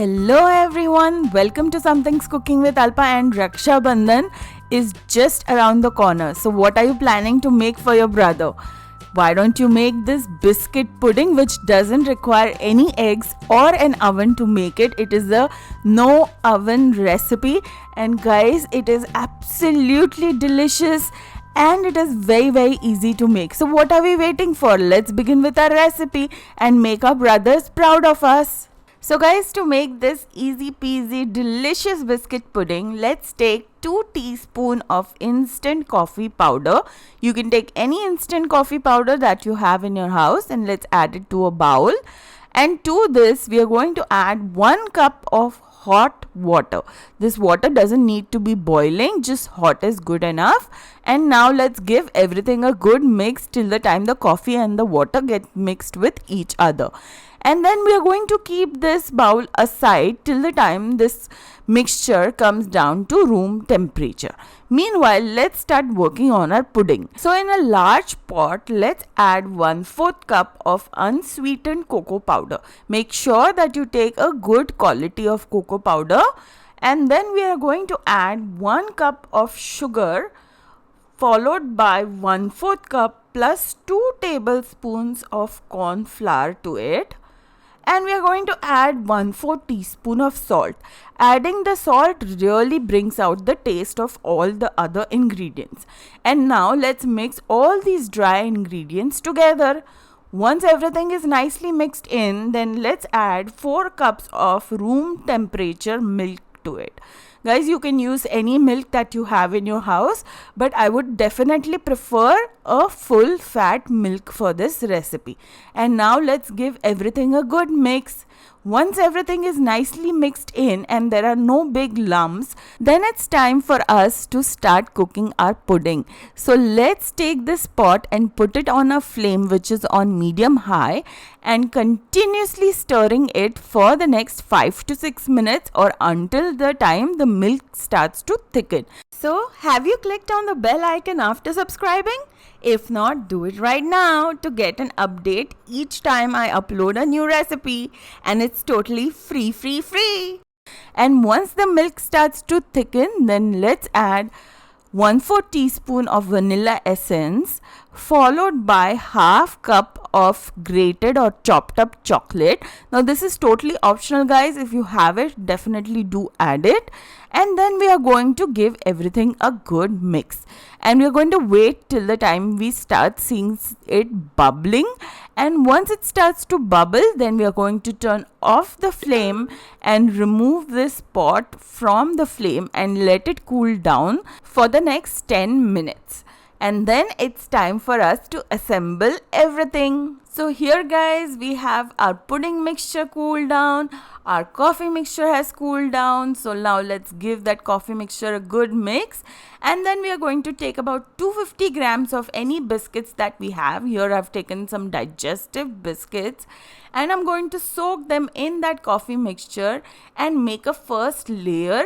Hello everyone, welcome to Something's Cooking with Alpa, and Rakshabhandhan is just around the corner. So what are you planning to make for your brother? Why don't you make this biscuit pudding which doesn't require any eggs or an oven to make it. It is a no oven recipe, and guys, it is absolutely delicious and it is very easy to make. So what are we waiting for? Let's begin with our recipe and make our brothers proud of us. So guys, to make this easy peasy delicious biscuit pudding, let's take 2 teaspoons of instant coffee powder. You can take any instant coffee powder that you have in your house, and let's add it to a bowl. And to this we are going to add 1 cup of hot water. This water doesn't need to be boiling, just hot is good enough. And now let's give everything a good mix till the time the coffee and the water get mixed with each other. And then we are going to keep this bowl aside till the time this mixture comes down to room temperature. Meanwhile, let's start working on our pudding. So in a large pot, let's add 1/4 cup of unsweetened cocoa powder. Make sure that you take a good quality of cocoa powder. And then we are going to add 1 cup of sugar, followed by 1/4 cup plus 2 tablespoons of corn flour to it. And we are going to add 1/4 teaspoon of salt. Adding the salt really brings out the taste of all the other ingredients. And now let's mix all these dry ingredients together. Once everything is nicely mixed in, then let's add 4 cups of room temperature milk to it. Guys, you can use any milk that you have in your house, but I would definitely prefer a full fat milk for this recipe. And now let's give everything a good mix. Once everything is nicely mixed in and there are no big lumps, then it's time for us to start cooking our pudding. So let's take this pot and put it on a flame which is on medium high, and continuously stirring it for the next 5 to 6 minutes, or until the time the milk starts to thicken. So have you clicked on the bell icon after subscribing? If not, do it right now to get an update each time I upload a new recipe, and it's totally free. And once the milk starts to thicken, then let's add 1/4 teaspoon of vanilla essence, followed by 1/2 cup of grated or chopped up chocolate. Now this is totally optional, guys. If you have it, definitely do add it. And then we are going to give everything a good mix, and we are going to wait till the time we start seeing it bubbling. And once it starts to bubble, then we are going to turn off the flame and remove this pot from the flame and let it cool down for the next 10 minutes. And then it's time for us to assemble everything. So here, guys, we have our pudding mixture cooled down. Our coffee mixture has cooled down. So now let's give that coffee mixture a good mix. And then we are going to take about 250 grams of any biscuits that we have. Here I've taken some digestive biscuits, and I'm going to soak them in that coffee mixture and make a first layer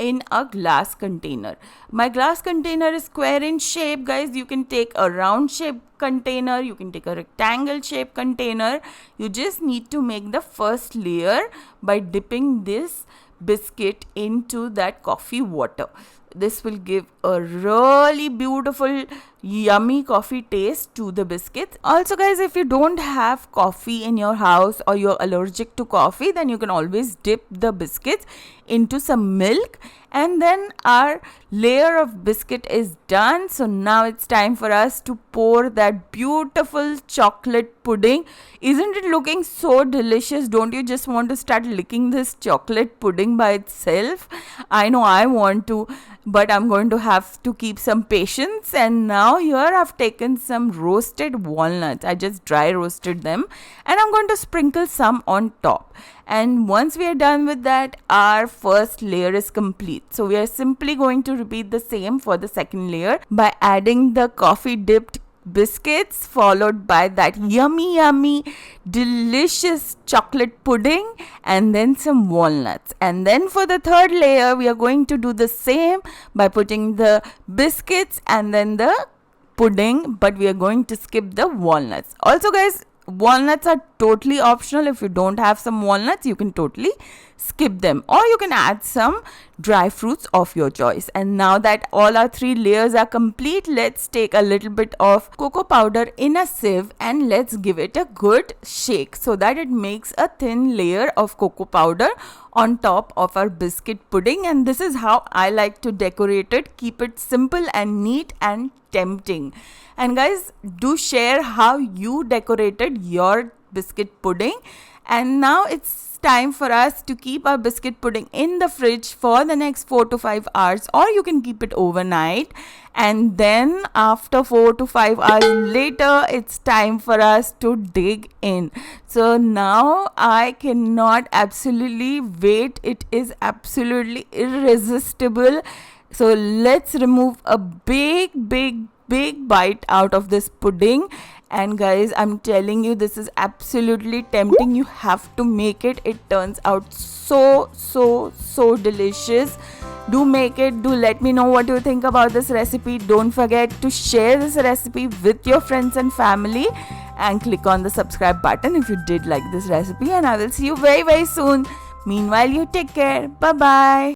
in a glass container. My glass container is square in shape, guys. You can take a round shape container, you can take a rectangle shape container. You just need to make the first layer by dipping this biscuit into that coffee water. This will give a really beautiful, yummy coffee taste to the biscuits. Also, guys, if you don't have coffee in your house or you're allergic to coffee, then you can always dip the biscuits into some milk. And then our layer of biscuit is done. So now it's time for us to pour that beautiful chocolate pudding. Isn't it looking so delicious? Don't you just want to start licking this chocolate pudding by itself? I know I want to, but I'm going to have to keep some patience. And now here I've taken some roasted walnuts. I just dry roasted them, and I'm going to sprinkle some on top. And once we are done with that, our first layer is complete. So we are simply going to repeat the same for the second layer by adding the coffee dipped biscuits, followed by that yummy delicious chocolate pudding, and then some walnuts. And then for the third layer, we are going to do the same by putting the biscuits and then the pudding, but we are going to skip the walnuts. Also, guys, walnuts are totally optional. If you don't have some walnuts, you can totally skip them, or you can add some dry fruits of your choice. And now that all our 3 layers are complete, let's take a little bit of cocoa powder in a sieve and let's give it a good shake so that it makes a thin layer of cocoa powder on top of our biscuit pudding. And this is how I like to decorate it. Keep it simple and neat and tempting. And guys, do share how you decorated your biscuit pudding. And now it's time for us to keep our biscuit pudding in the fridge for the next 4 to 5 hours, or you can keep it overnight. And then after 4 to 5 hours later, it's time for us to dig in. So now I cannot absolutely wait. It is absolutely irresistible. So let's remove a big bite out of this pudding. And guys, I'm telling you, this is absolutely tempting. You have to make it. It turns out so delicious. Do make it. Do let me know what you think about this recipe. Don't forget to share this recipe with your friends and family, and click on the subscribe button if you did like this recipe. And I will see you very soon. Meanwhile, you take care. Bye bye.